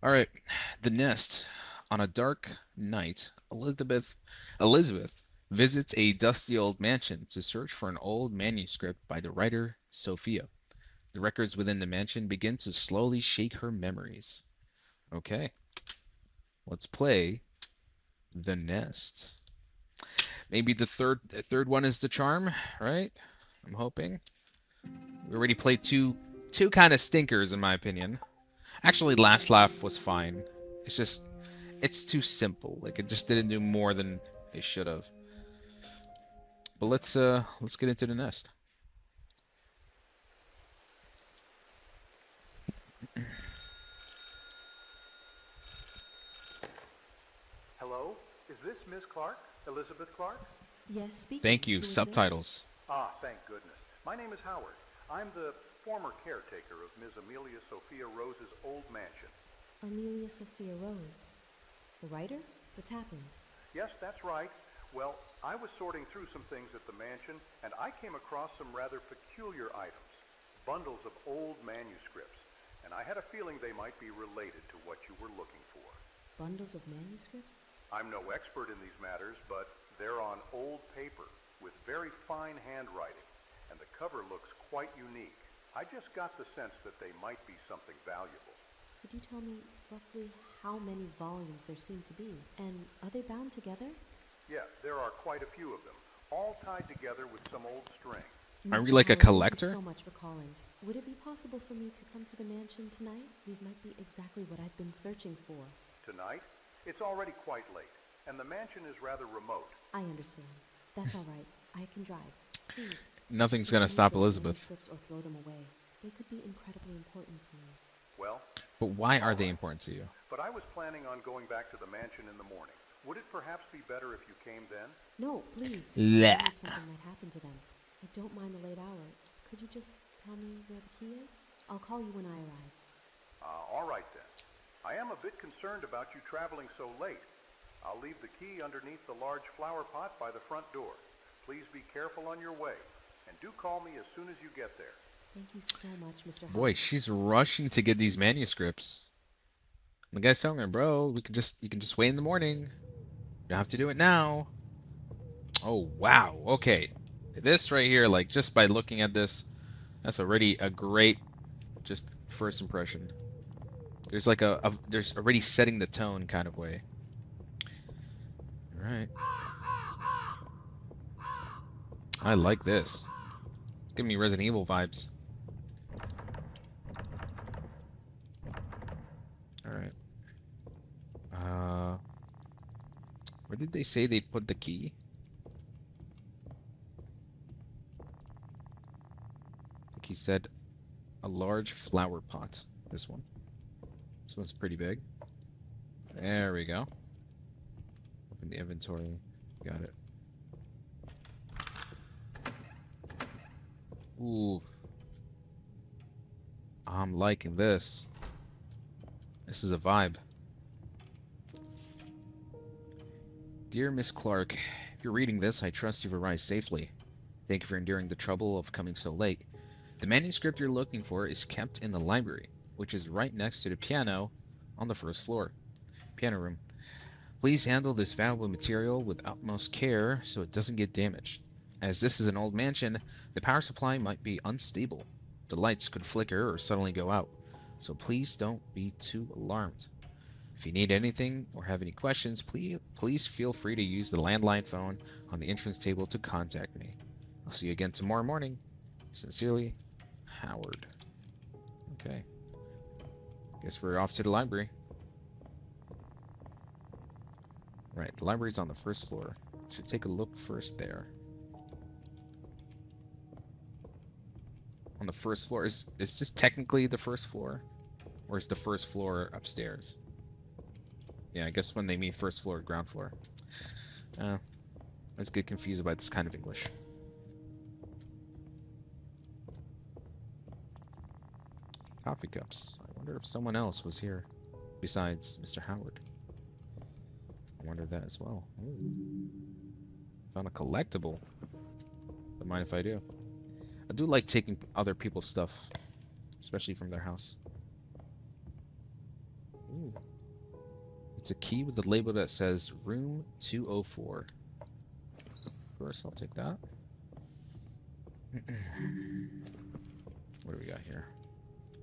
All right, the nest. On a dark night, Elizabeth visits a dusty old mansion to search for an old manuscript by the writer Sofia. The records within the mansion begin to slowly shake her memories. Okay, let's play the nest. Maybe the third one is the charm, right? I'm hoping. We already played two kind of stinkers in my opinion. Actually, last laugh was fine. It's just it's too simple. Like it just didn't do more than it should have. But let's get into the nest. Hello? Is this Miss Clark? Elizabeth Clark? Yes, speaking. Thank you. Who is this? Subtitles. Ah, thank goodness. My name is Howard. I'm the former caretaker of Ms. Amelia Sophia Rose's old mansion. Amelia Sophia Rose. The writer? What's happened? Yes, that's right. Well, I was sorting through some things at the mansion, and I came across some rather peculiar items. Bundles of old manuscripts. And I had a feeling they might be related to what you were looking for. Bundles of manuscripts? I'm no expert in these matters, but they're on old paper with very fine handwriting, and the cover looks quite unique. I just got the sense that they might be something valuable. Could you tell me roughly how many volumes there seem to be? And are they bound together? Yeah, there are quite a few of them, all tied together with some old string. Are we Mr. like a Howard, thank you collector? so much for calling. Would it be possible for me to come to the mansion tonight? These might be exactly what I've been searching for. Tonight, it's already quite late, and the mansion is rather remote. I understand. That's all right. I can drive. Please, Nothing's just gonna don't leave stop those Elizabeth. manuscripts or throw them away. They could be incredibly important to me. Well, But why are all they right. important to you? But I was planning on going back to the mansion in the morning. Would it perhaps be better if you came then? No, please. I'm Blah. worried something might happen to them. I don't mind the late hour. Could you just tell me where the key is? I'll call you when I arrive. All right then. I am a bit concerned about you traveling so late. I'll leave the key underneath the large flower pot by the front door. Please be careful on your way, and do call me as soon as you get there. Thank you so much, Mr. Boy, Howard. she's rushing to get these manuscripts. The guy's telling her, bro, you can just wait in the morning. You don't have to do it now. Oh wow. Okay. This right here, like just by looking at this, that's already a great just first impression. There's like there's already setting the tone kind of way. All right. I like this. It's giving me Resident Evil vibes. All right. Uh, where did they say they'd put the key? I think he said a large flower pot. This one. This one's pretty big. There we go. Open the inventory. Got it. Ooh, I'm liking this. This is a vibe. Dear Miss Clark, if you're reading this, I trust you've arrived safely. Thank you for enduring the trouble of coming so late. The manuscript you're looking for is kept in the library, which is right next to the piano on the first floor. Piano room. Please handle this valuable material with utmost care so it doesn't get damaged. As this is an old mansion, the power supply might be unstable. The lights could flicker or suddenly go out, so please don't be too alarmed. If you need anything or have any questions, please feel free to use the landline phone on the entrance table to contact me. I'll see you again tomorrow morning. Sincerely, Howard. Okay. Guess we're off to the library. Right, the library's on the first floor. Should take a look first there. On the first floor. Is this technically the first floor? Or is the first floor upstairs? Yeah, I guess when they mean first floor, ground floor. I always get confused by this kind of English. Coffee cups. I wonder if someone else was here besides Mr. Howard. I wonder that as well. Ooh. Found a collectible. Don't mind if I do. I do like taking other people's stuff, especially from their house. Ooh. It's a key with a label that says room 204. Of course, I'll take that. What do we got here?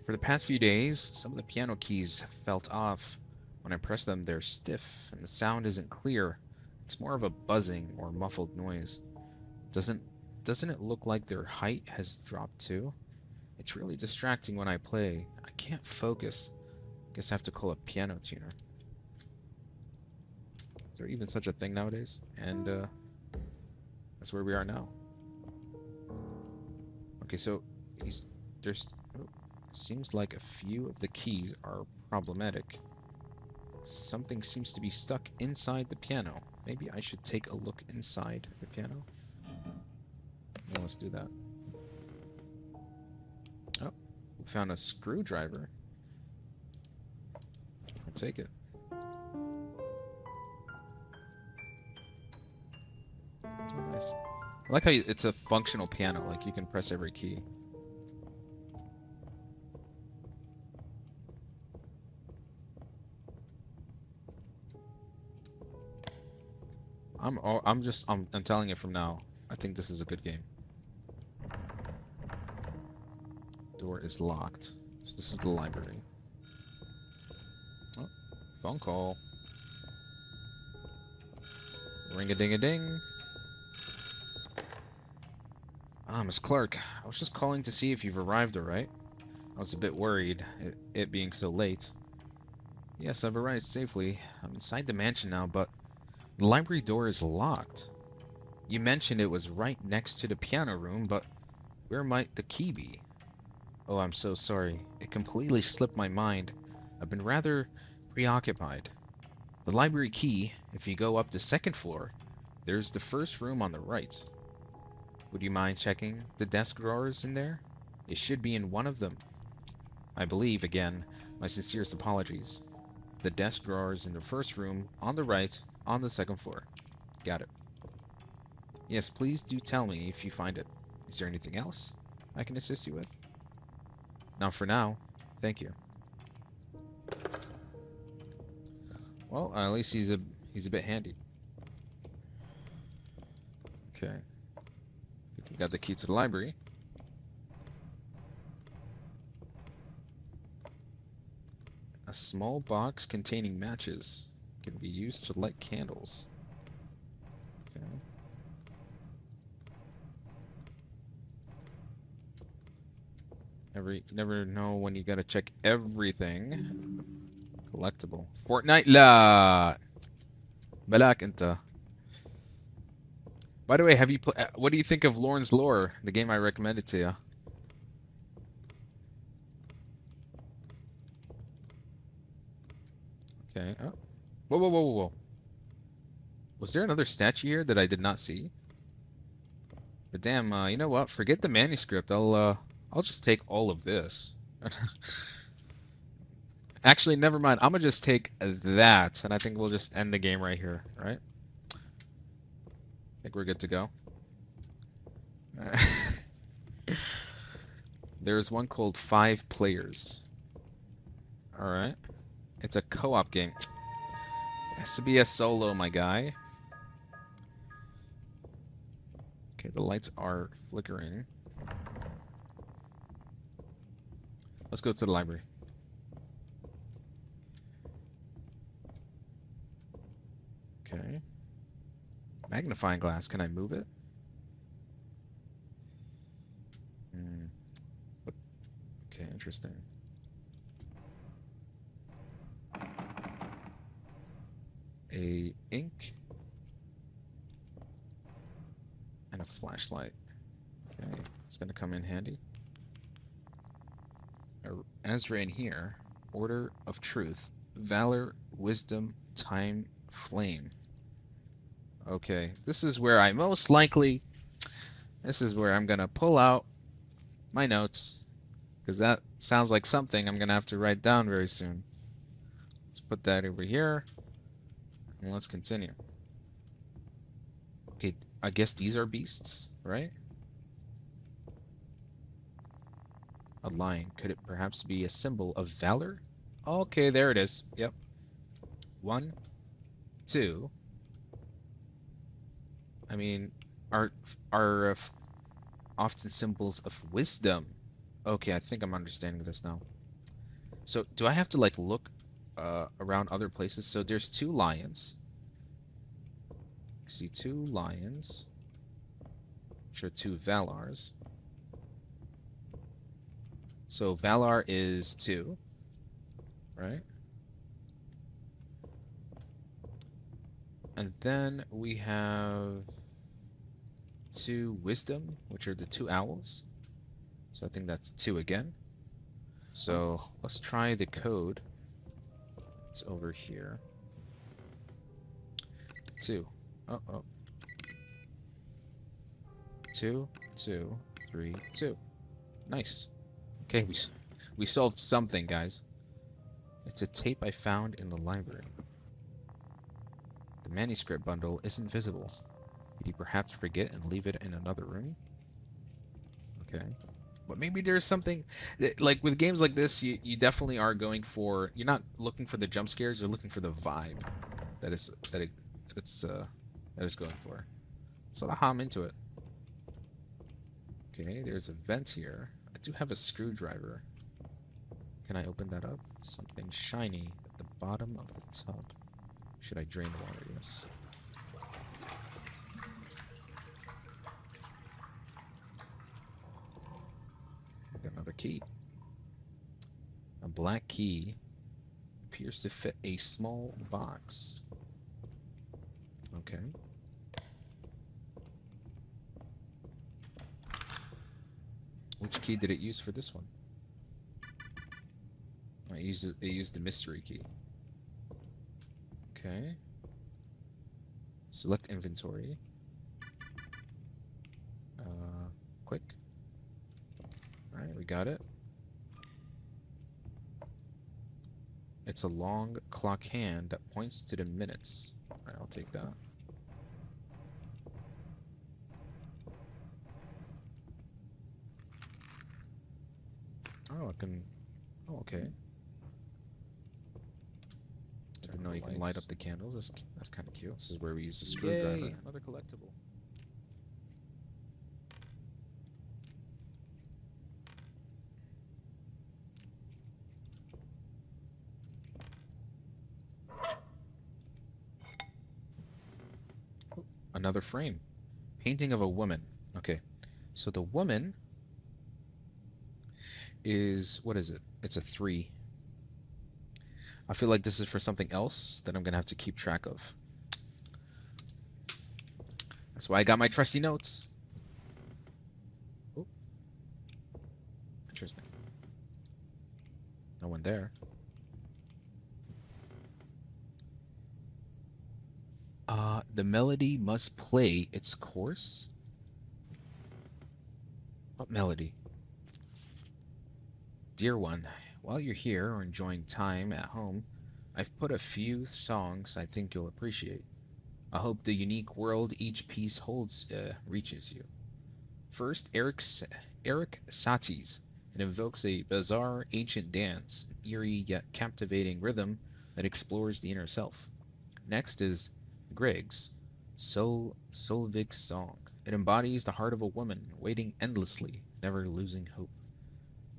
For the past few days, some of the piano keys have felt off. When I press them, they're stiff, and the sound isn't clear. It's more of a buzzing or muffled noise. Doesn't it look like their height has dropped too? It's really distracting when I play. I can't focus. Guess I have to call a piano tuner. Is there even such a thing nowadays? And that's where we are now. Okay, so there's seems like a few of the keys are problematic. Something seems to be stuck inside the piano. Maybe I should take a look inside the piano. Well, let's do that. Oh, we found a screwdriver. I'll take it. Oh, nice. I like how it's a functional piano, like you can press every key. I'm telling you from now, I think this is a good game. Door is locked. So this is the library. Oh, phone call. Ring-a-ding-a-ding. Ah, Miss Clark. I was just calling to see if you've arrived alright. I was a bit worried, it being so late. Yes, I've arrived safely. I'm inside the mansion now, but the library door is locked. You mentioned it was right next to the piano room, but where might the key be? Oh, I'm so sorry. It completely slipped my mind. I've been rather preoccupied. The library key, if you go up the second floor, there's the first room on the right. Would you mind checking the desk drawers in there? It should be in one of them. I believe, again, my sincerest apologies. The desk drawers in the first room, on the right, on the second floor. Got it. Yes, please do tell me if you find it. Is there anything else I can assist you with? Now for now, thank you. Well, at least he's a bit handy. Okay. I think we got the key to the library. A small box containing matches can be used to light candles. Okay. Never know when you gotta check everything. Collectible. Fortnite la. Balak انت. By the way, have you what do you think of Lauren's Lore, the game I recommended to you? Okay. Oh. Whoa, whoa, whoa, whoa, whoa. Was there another statue here that I did not see? But damn, you know what? Forget the manuscript. I'll just take all of this. Actually, never mind. I'm gonna just take that, and I think we'll just end the game right here, right? I think we're good to go. There's one called 5 Players. Alright. It's a co-op game. It has to be a solo, my guy. Okay, the lights are flickering. Let's go to the library. Okay. Magnifying glass. Can I move it? Okay, interesting. A ink and a flashlight. Okay, it's gonna come in handy. Ezra in here. Order of Truth. Valor, Wisdom, Time, Flame. Okay, this is where I most likely... This is where I'm gonna pull out my notes. Because that sounds like something I'm gonna have to write down very soon. Let's put that over here. And let's continue. Okay, I guess these are beasts, right? A lion. Could it perhaps be a symbol of valor? Okay, there it is. Yep. 1, 2. I mean, are often symbols of wisdom. Okay, I think I'm understanding this now. So do I have to like look around other places? So there's 2 lions. I see 2 lions, which are 2 Valars. So Valar is 2, right? And then we have 2 wisdom, which are the 2 owls. So I think that's 2 again. So let's try the code. It's over here. 2. Oh. 2, 2, 3, 2. Nice. Okay, we solved something, guys. It's a tape I found in the library. The manuscript bundle isn't visible. Did you perhaps forget and leave it in another room? Okay. But maybe there's something like with games like this, you definitely are going for, you're not looking for the jump scares, you're looking for the vibe that is that it's going for. So I'm into it. Okay, there's a vent here. I do have a screwdriver. Can I open that up? Something shiny at the bottom of the tub. Should I drain the water? Yes. Got another key. A black key appears to fit a small box. Okay. Which key did it use for this one? It used the mystery key. Okay. Select inventory. Click. Alright, we got it. It's a long clock hand that points to the minutes. Alright, I'll take that. Oh, I can... Oh, okay. I didn't know you can light up the candles. That's kind of cute. This is where we use the screwdriver. Yay, another collectible. Oh, another frame. Painting of a woman. Okay. So the woman is, what is it? It's a 3. I feel like this is for something else that I'm gonna have to keep track of. That's why I got my trusty notes. Oh, interesting. No one there. The melody must play its course. What melody? Dear one, while you're here or enjoying time at home, I've put a few songs I think you'll appreciate. I hope the unique world each piece holds reaches you. First, Eric Satie's. It invokes a bizarre ancient dance, an eerie yet captivating rhythm that explores the inner self. Next is Greg's Solvig's song. It embodies the heart of a woman, waiting endlessly, never losing hope.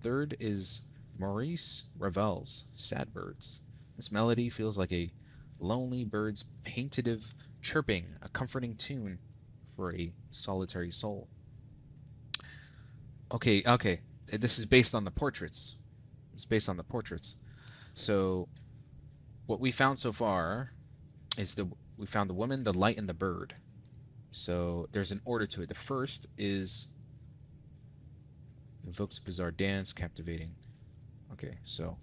Third is Maurice Ravel's Sad Birds. This melody feels like a lonely bird's plaintive chirping, a comforting tune for a solitary soul. Okay. This is based on the portraits. It's based on the portraits. So what we found so far is we found the woman, the light, and the bird. So there's an order to it. The first is invokes a bizarre dance, captivating. Okay, so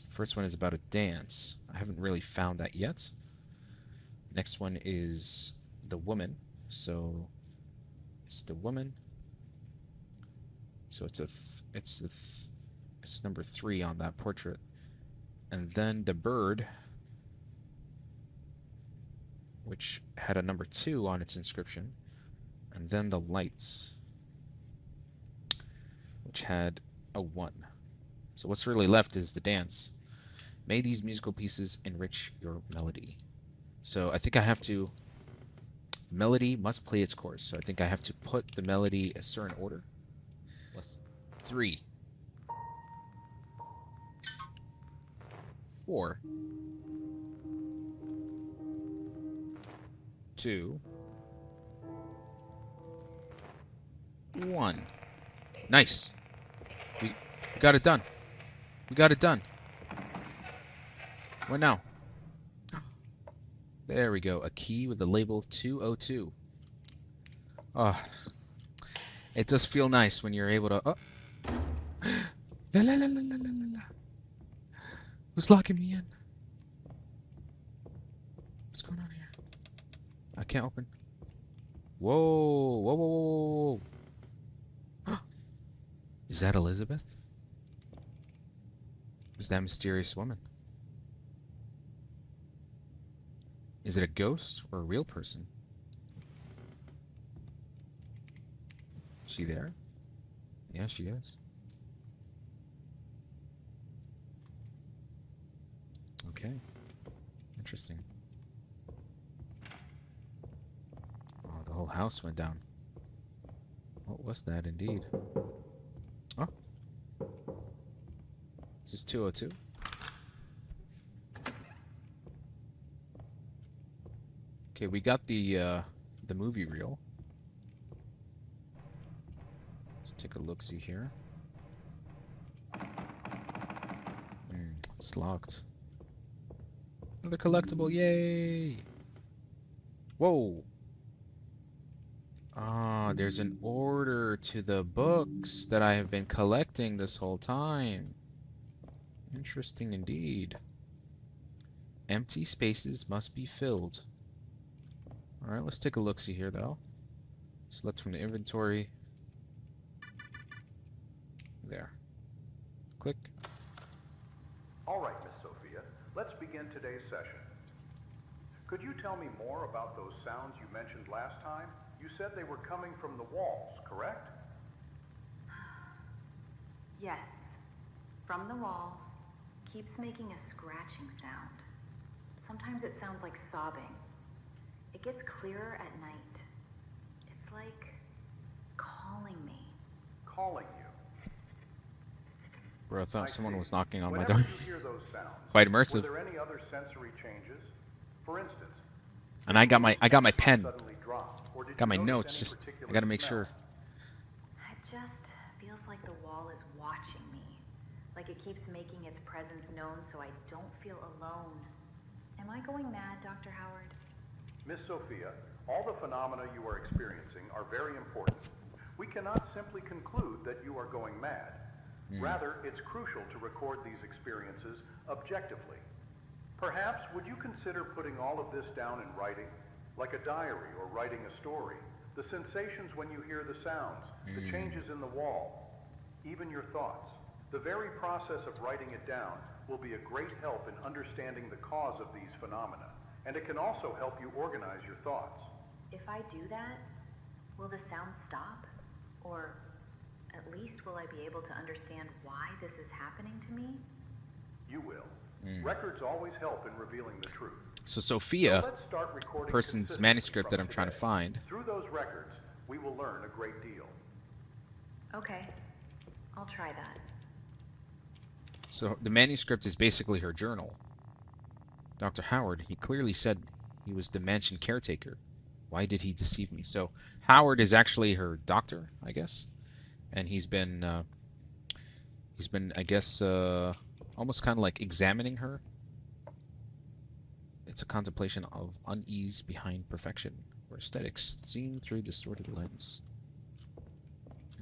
first one is about a dance. I haven't really found that yet. Next one is the woman. So it's the woman. So it's number 3 on that portrait. And then the bird, which had a number 2 on its inscription. And then the lights, which had a 1. So what's really left is the dance. May these musical pieces enrich your melody. So I think I have to... Melody must play its course. So I think I have to put the melody a certain order. 3, 4, 2, 1. Nice. We got it done. We got it done. What now? There we go. A key with the label 202. Ah, it does feel nice when you're able to... Oh. La, la, la, la, la, la, la. Who's locking me in? What's going on here? I can't open. Whoa, whoa, whoa, whoa, whoa. Is that Elizabeth? Who's that mysterious woman? Is it a ghost or a real person? Is she there? Yeah, she is. Okay. Interesting. Oh, the whole house went down. What was that indeed? Oh. Is this 202? Okay, we got the movie reel. Let's take a look-see here. It's locked. Another collectible, yay! Whoa! Ah, there's an order to the books that I have been collecting this whole time. Interesting indeed. Empty spaces must be filled. Alright, let's take a look-see here though. Select from the inventory. There. Click. All right, Miss Sophia, let's begin today's session. Could you tell me more about those sounds you mentioned last time? You said they were coming from the walls, correct? Yes. From the walls. Keeps making a scratching sound. Sometimes it sounds like sobbing. It gets clearer at night. It's like calling me. Calling you? Bro, I thought someone was knocking on my Whenever door. you hear those sounds, Quite were immersive. there any other sensory changes? For instance, And I got my pen. suddenly drop, or did Got you my notice notes. any Just I particular gotta make smell? sure. It just feels like the wall is watching me. Like it keeps making its presence known so I don't feel alone. Am I going mad, Dr. Howard? Miss Sophia, all the phenomena you are experiencing are very important. We cannot simply conclude that you are going mad. Rather, it's crucial to record these experiences objectively. Perhaps, would you consider putting all of this down in writing, like a diary or writing a story? The sensations when you hear the sounds, the changes in the wall, even your thoughts. The very process of writing it down will be a great help in understanding the cause of these phenomena, and it can also help you organize your thoughts. If I do that, will the sound stop? Or at least will I be able to understand why this is happening to me? You will. Records always help in revealing the truth. So Sophia, So let's start recording person's consistently manuscript from that I'm trying to today. find. Through those records, we will learn a great deal. Okay. I'll try that. So the manuscript is basically her journal. Dr. Howard, he clearly said he was the mansion caretaker. Why did he deceive me? So Howard is actually her doctor, I guess, and he's been, I guess, almost kind of like examining her. It's a contemplation of unease behind perfection, or aesthetics seen through distorted lens.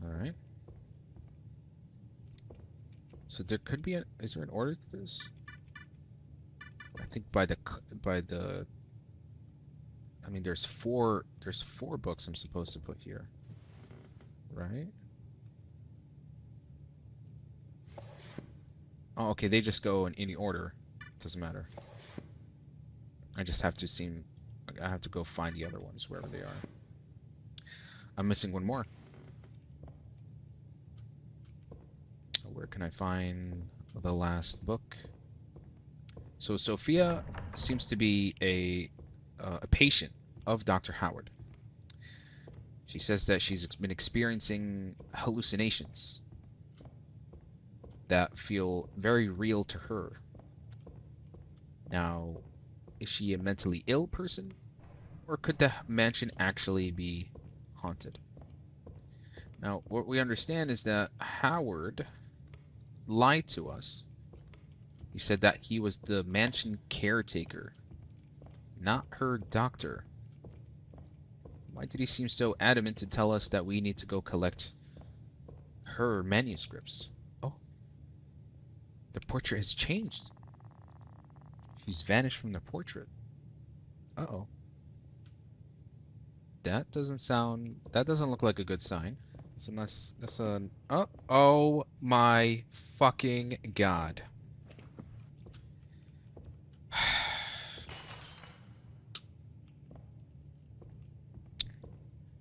All right. So there could be is there an order to this? I think I mean there's four books I'm supposed to put here. Right? Oh, okay, they just go in any order. Doesn't matter. I just have to I have to go find the other ones wherever they are. I'm missing one more. Where can I find the last book? So Sophia seems to be a patient of Dr. Howard. She says that she's been experiencing hallucinations that feel very real to her. Now, is she a mentally ill person? Or could the mansion actually be haunted? Now, what we understand is that Howard lied to us. He said that he was the mansion caretaker, not her doctor. Why did he seem so adamant to tell us that we need to go collect her manuscripts? Oh, the portrait has changed. She's vanished from the portrait. Uh-oh. That doesn't look like a good sign. That's an, oh my fucking god.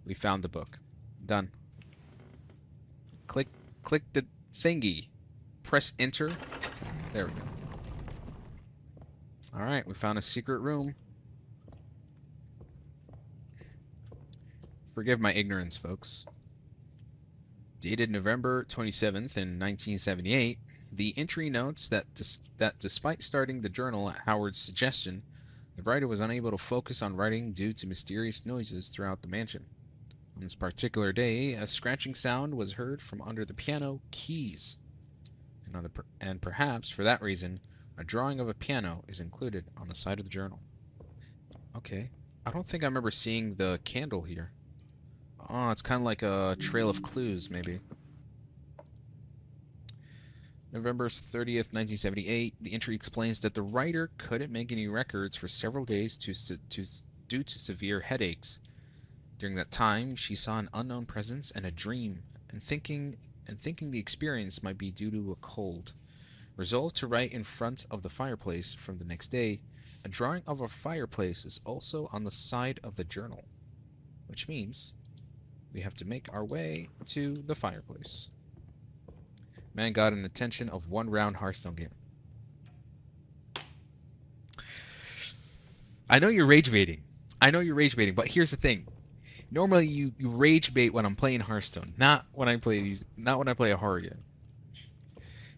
We found the book. Done. Click the thingy. Press enter. There we go. Alright, we found a secret room. Forgive my ignorance, folks. Dated November 27th in 1978, the entry notes that despite starting the journal at Howard's suggestion, the writer was unable to focus on writing due to mysterious noises throughout the mansion. On this particular day, a scratching sound was heard from under the piano keys. And perhaps, for that reason, a drawing of a piano is included on the side of the journal. Okay. I don't think I remember seeing the candle here. Oh, it's kind of like a trail of clues, maybe. November 30th, 1978, the entry explains that the writer couldn't make any records for several days due to severe headaches. During that time, she saw an unknown presence and a dream, and thinking the experience might be due to a cold. Resolved to write in front of the fireplace from the next day, a drawing of a fireplace is also on the side of the journal, which means we have to make our way to the fireplace. Man got an attention of one round Hearthstone game. I know you're rage baiting. But here's the thing. Normally you rage bait when I'm playing Hearthstone, not when I play a horror game.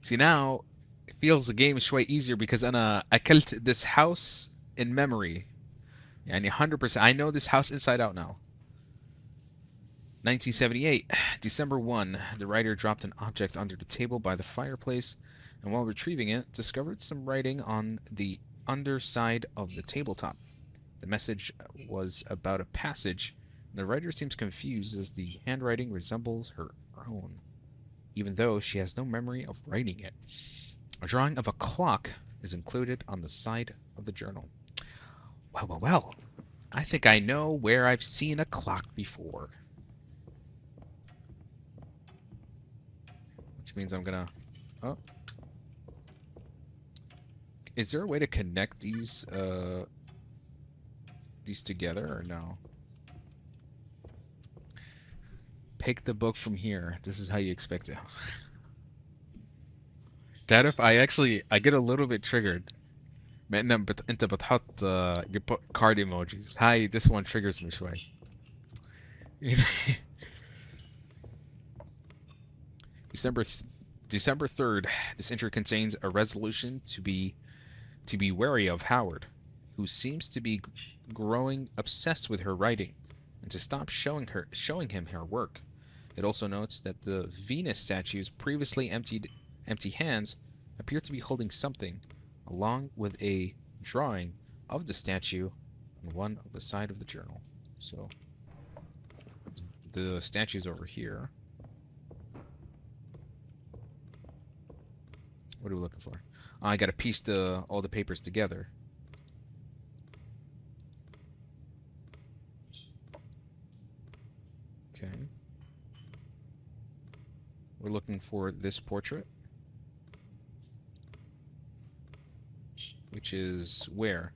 See, now it feels the game is way easier because I killed this house in memory. And 100%, I know this house inside out now. 1978, December 1, the writer dropped an object under the table by the fireplace, and while retrieving it, discovered some writing on the underside of the tabletop. The message was about a passage, and the writer seems confused as the handwriting resembles her own, even though she has no memory of writing it. A drawing of a clock is included on the side of the journal. Well. I think I know where I've seen a clock before. Which means I'm gonna... Oh. Is there a way to connect these together or no? Pick the book from here. This is how you expect it. تعرف I get a little bit triggered. انت بتحط you put card emojis. Hi, this one triggers me شوي. December 3rd, this entry contains a resolution to be wary of Howard, who seems to be growing obsessed with her writing, and to stop showing him her work. It also notes that the Venus statue's previously empty hands appear to be holding something, along with a drawing of the statue on one of the side of the journal. So the statue's over here. What are we looking for? I gotta piece all the papers together. Okay. We're looking for this portrait. Which is where?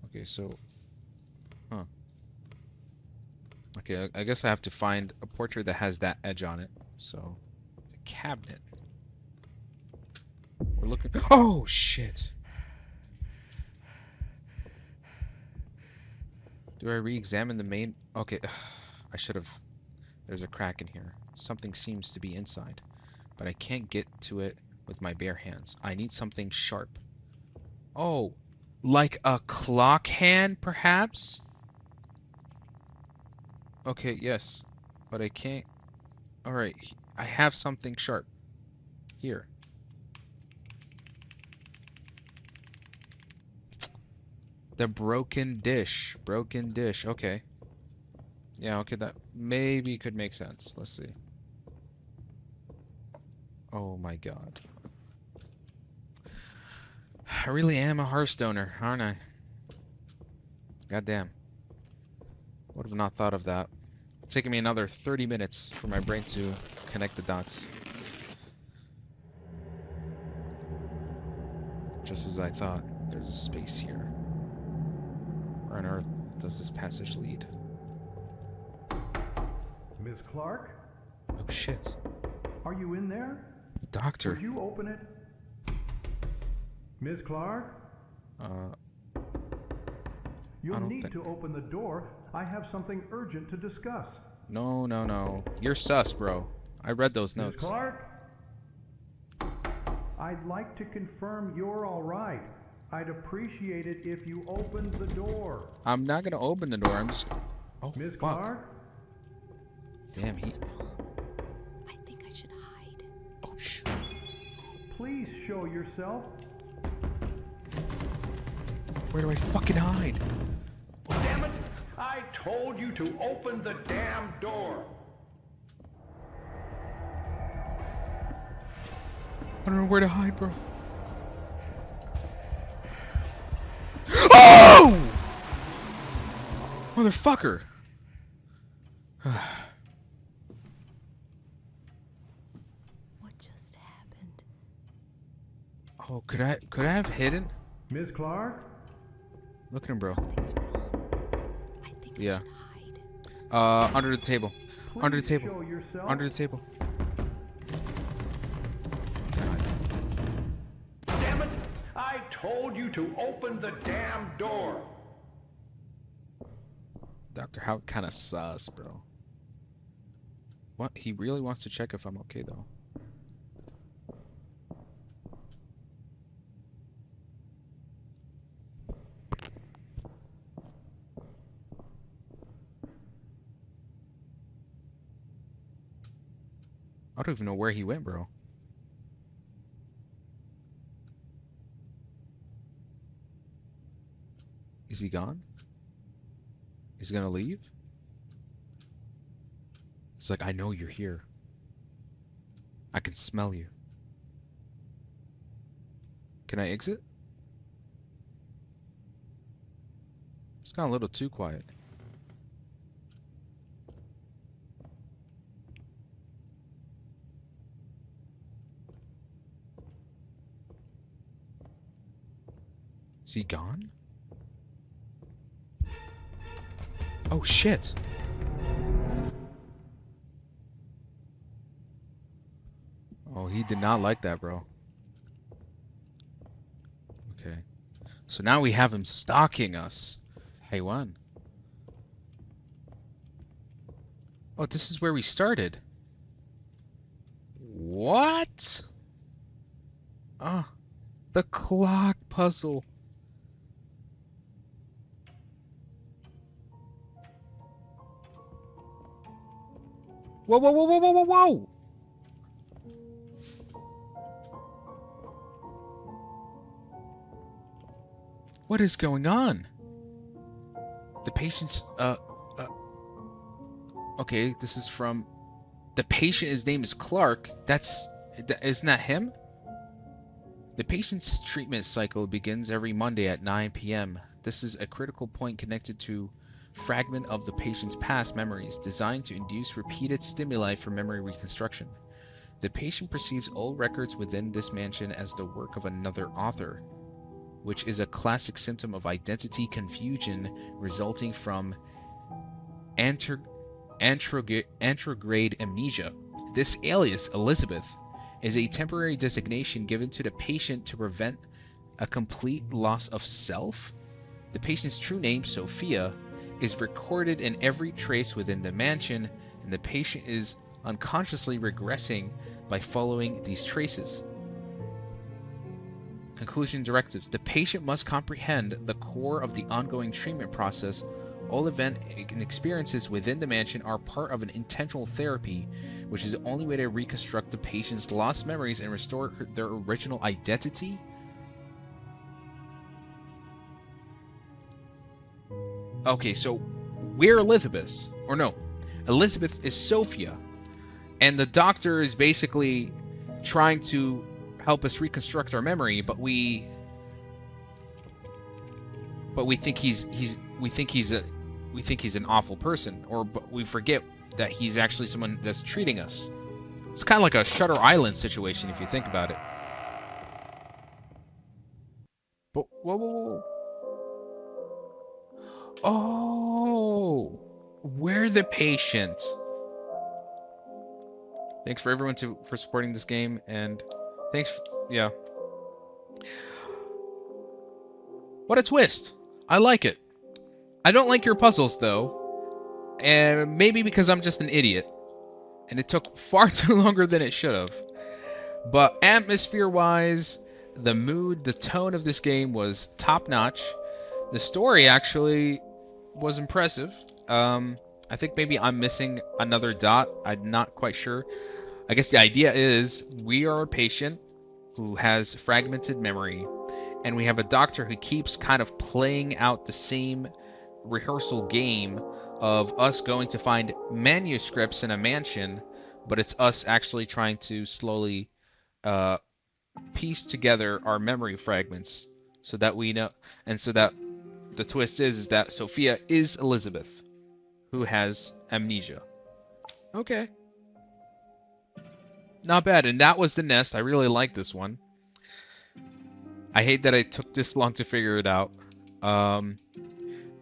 Okay, so... Huh. Okay, I guess I have to find a portrait that has that edge on it. So, the cabinet. We're looking. Oh shit! Do I re-examine the main? Okay, I should have. There's a crack in here. Something seems to be inside, but I can't get to it with my bare hands. I need something sharp. Oh, like a clock hand, perhaps? Okay, yes, but I can't. All right, I have something sharp here. The broken dish. Broken dish. Okay. Yeah, okay, that maybe could make sense. Let's see. Oh my god. I really am a Hearthstoner, aren't I? Goddamn. Would have not thought of that. It's taking me another 30 minutes for my brain to connect the dots. Just as I thought, there's a space here. Where on earth does this passage lead? Miss Clark? Oh shit. Are you in there? Doctor. Would you open it? Miss Clark? You'll need to open the door. I have something urgent to discuss. No, no, no. You're sus, bro. I read those Miss notes. Clark? I'd like to confirm you're all right. I'd appreciate it if you opened the door. I'm not gonna open the door. I'm just. Oh, Miss fuck. Clark? Damn, Something's wrong. I think I should hide. Oh, shit. Please show yourself. Where do I fucking hide? Damn it! I told you to open the damn door. I don't know where to hide, bro. Oh! Motherfucker! What just happened? Oh, could I have hidden? Miss Clark? Look at him, bro. Something's wrong. I think Yeah. I should hide. Under the table. Please Under the table. show yourself. Under the table. Damn it! I told you to open the damn door. Dr. Howe kind of sus, bro. What? He really wants to check if I'm okay, though. I don't even know where he went, bro. Is he gone? He's gonna leave? It's like, I know you're here. I can smell you. Can I exit? It's gone a little too quiet. Is he gone? Oh shit! Oh, he did not like that, bro. Okay. So now we have him stalking us. Hey, one. Oh, this is where we started. What? Oh, the clock puzzle. Whoa, whoa, whoa, whoa, whoa, whoa, whoa! What is going on? The patient's, okay, this is from, the patient, his name is Clark. Isn't that him? The patient's treatment cycle begins every Monday at 9 p.m. This is a critical point connected to fragment of the patient's past memories designed to induce repeated stimuli for memory reconstruction. The patient perceives old records within this mansion as the work of another author, which is a classic symptom of identity confusion resulting from anterograde amnesia. This alias, Elizabeth, is a temporary designation given to the patient to prevent a complete loss of self. The patient's true name, Sofia, is recorded in every trace within the mansion, and the patient is unconsciously regressing by following these traces. Conclusion directives. The patient must comprehend the core of the ongoing treatment process. All events and experiences within the mansion are part of an intentional therapy, which is the only way to reconstruct the patient's lost memories and restore their original identity. Okay, so we're Elizabeth, or no, Elizabeth is Sofia, and the doctor is basically trying to help us reconstruct our memory, but we think he's an awful person, or but we forget that he's actually someone that's treating us. It's kind of like a Shutter Island situation if you think about it. But whoa. Oh, we're the patient. Thanks for everyone for supporting this game, and thanks. Yeah. What a twist! I like it. I don't like your puzzles though, and maybe because I'm just an idiot, and it took far too longer than it should have. But atmosphere-wise, the mood, the tone of this game was top-notch. The story actually was impressive. I think maybe I'm missing another dot. I'm not quite sure. I guess the idea is we are a patient who has fragmented memory, and we have a doctor who keeps kind of playing out the same rehearsal game of us going to find manuscripts in a mansion, but it's us actually trying to slowly uh, piece together our memory fragments so that we know, and so that the twist is that Sofia is Elizabeth, who has amnesia. Okay, not bad. And that was the nest. I really like this one. I hate that it took this long to figure it out.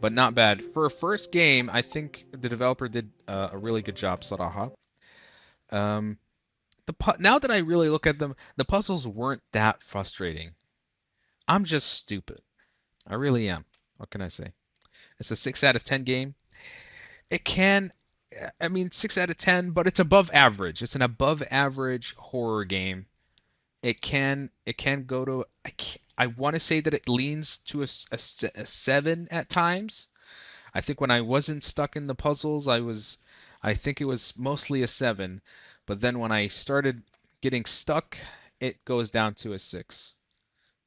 But not bad. For a first game, I think the developer did a really good job, Saraha. Um, now that I really look at them, the puzzles weren't that frustrating. I'm just stupid. I really am. What can I say? It's a 6 out of 10 game. It can, I mean, 6 out of 10, but it's above average. It's an above average horror game. It can go to, I want to say that it leans to a 7 at times. I think when I wasn't stuck in the puzzles, I think it was mostly a 7. But then when I started getting stuck, it goes down to a 6.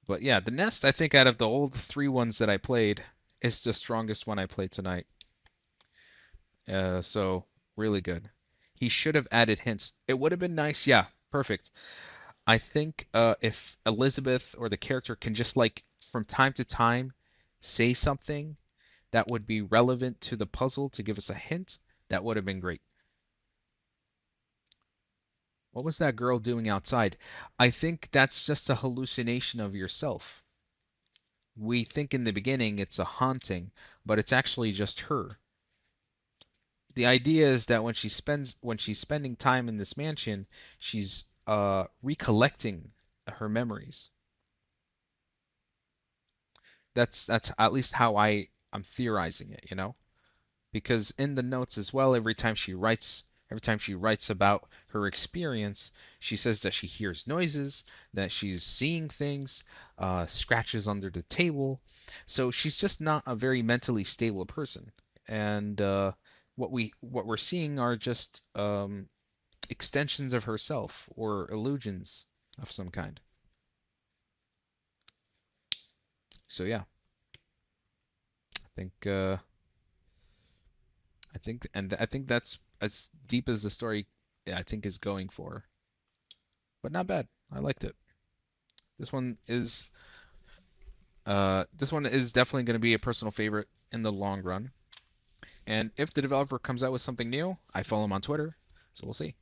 But yeah, the Nest, I think out of the old 3 ones that I played, is the strongest one I played tonight. So really good. He should have added hints. It would have been nice. Yeah, perfect. I think if Elizabeth or the character can just like from time to time say something that would be relevant to the puzzle to give us a hint, that would have been great. What was that girl doing outside? I think that's just a hallucination of yourself. We think in the beginning it's a haunting, but it's actually just her. The idea is that when she's spending time in this mansion, she's recollecting her memories. That's at least how I'm theorizing it, you know? Because in the notes as well, every time she writes about her experience, she says that she hears noises, that she's seeing things, scratches under the table. So she's just not a very mentally stable person. And what we're seeing are just extensions of herself or illusions of some kind. So yeah, think I think that's as deep as the story I think is going for. But not bad. I liked it. This one is definitely going to be a personal favorite in the long run. And if the developer comes out with something new, I follow him on Twitter, so we'll see.